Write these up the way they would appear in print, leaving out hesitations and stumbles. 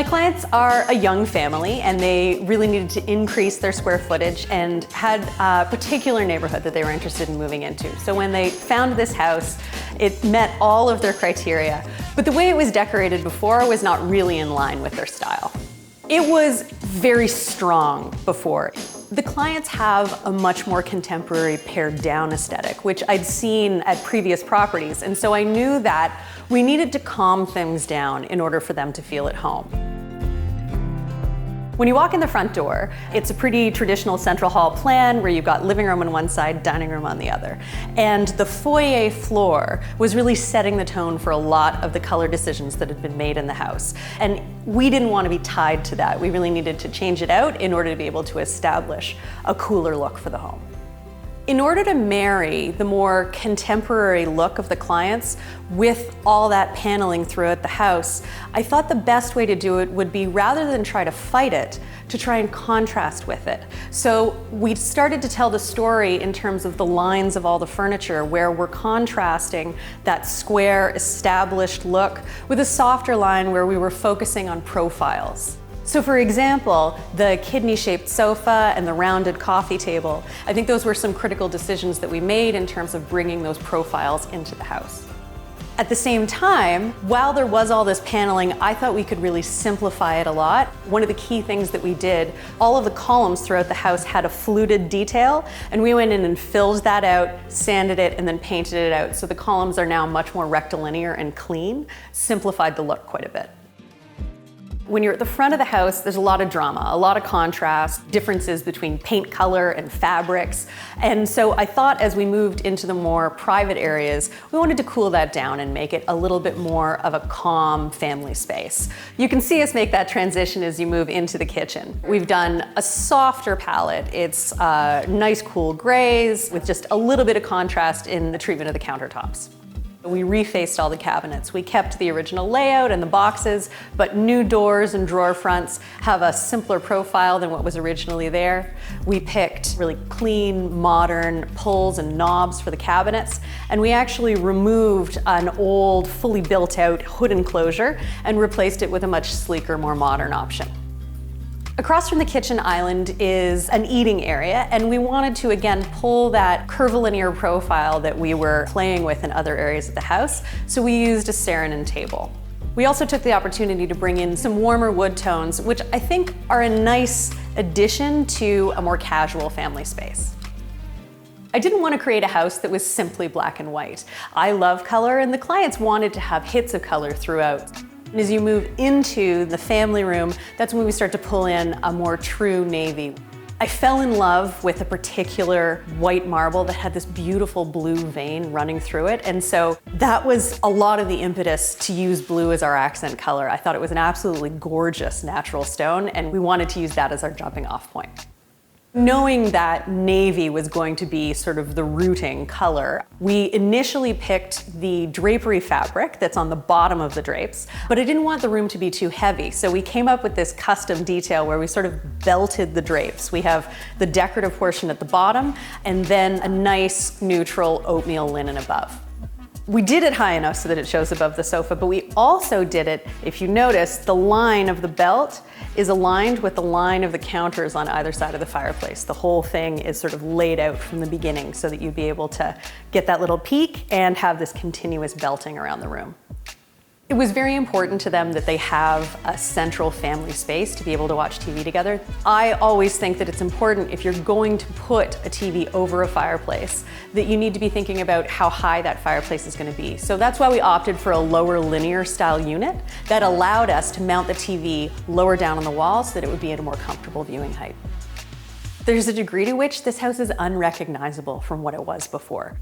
My clients are a young family and they really needed to increase their square footage and had a particular neighborhood that they were interested in moving into. So when they found this house, it met all of their criteria, but the way it was decorated before was not really in line with their style. It was very strong before. The clients have a much more contemporary pared down aesthetic, which I'd seen at previous properties. And so I knew that we needed to calm things down in order for them to feel at home. When you walk in the front door, it's a pretty traditional central hall plan where you've got living room on one side, dining room on the other. And the foyer floor was really setting the tone for a lot of the color decisions that had been made in the house. And we didn't want to be tied to that. We really needed to change it out in order to be able to establish a cooler look for the home. In order to marry the more contemporary look of the clients with all that paneling throughout the house, I thought the best way to do it would be, rather than try to fight it, to try and contrast with it. So we started to tell the story in terms of the lines of all the furniture, where we're contrasting that square, established look with a softer line where we were focusing on profiles. So for example, the kidney-shaped sofa and the rounded coffee table, I think those were some critical decisions that we made in terms of bringing those profiles into the house. At the same time, while there was all this paneling, I thought we could really simplify it a lot. One of the key things that we did, all of the columns throughout the house had a fluted detail, and we went in and filled that out, sanded it, and then painted it out. So the columns are now much more rectilinear and clean, simplified the look quite a bit. When you're at the front of the house, there's a lot of drama, a lot of contrast, differences between paint color and fabrics. And so I thought as we moved into the more private areas, we wanted to cool that down and make it a little bit more of a calm family space. You can see us make that transition as you move into the kitchen. We've done a softer palette. It's nice cool grays with just a little bit of contrast in the treatment of the countertops. We refaced all the cabinets. We kept the original layout and the boxes, but new doors and drawer fronts have a simpler profile than what was originally there. We picked really clean, modern pulls and knobs for the cabinets, and we actually removed an old, fully built out hood enclosure and replaced it with a much sleeker, more modern option. Across from the kitchen island is an eating area, and we wanted to again pull that curvilinear profile that we were playing with in other areas of the house, so we used a Saarinen table. We also took the opportunity to bring in some warmer wood tones, which I think are a nice addition to a more casual family space. I didn't want to create a house that was simply black and white. I love color, and the clients wanted to have hits of color throughout. And as you move into the family room, that's when we start to pull in a more true navy. I fell in love with a particular white marble that had this beautiful blue vein running through it. And so that was a lot of the impetus to use blue as our accent color. I thought it was an absolutely gorgeous natural stone, and we wanted to use that as our jumping off point. Knowing that navy was going to be sort of the rooting color, we initially picked the drapery fabric that's on the bottom of the drapes, but I didn't want the room to be too heavy, so we came up with this custom detail where we sort of belted the drapes. We have the decorative portion at the bottom, and then a nice neutral oatmeal linen above. We did it high enough so that it shows above the sofa, but we also did it, if you notice, the line of the belt is aligned with the line of the counters on either side of the fireplace. The whole thing is sort of laid out from the beginning so that you'd be able to get that little peek and have this continuous belting around the room. It was very important to them that they have a central family space to be able to watch TV together. I always think that it's important, if you're going to put a TV over a fireplace, that you need to be thinking about how high that fireplace is going to be. So that's why we opted for a lower linear style unit that allowed us to mount the TV lower down on the wall so that it would be at a more comfortable viewing height. There's a degree to which this house is unrecognizable from what it was before.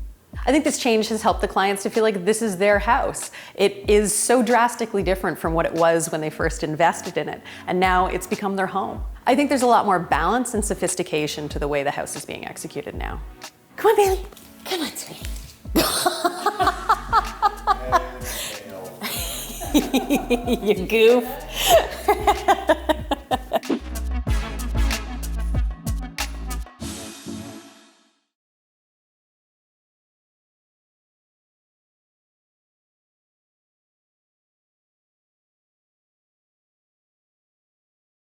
I think this change has helped the clients to feel like this is their house. It is so drastically different from what it was when they first invested in it, and now it's become their home. I think there's a lot more balance and sophistication to the way the house is being executed now. Come on, Bailey. Come on, sweetie. You goof.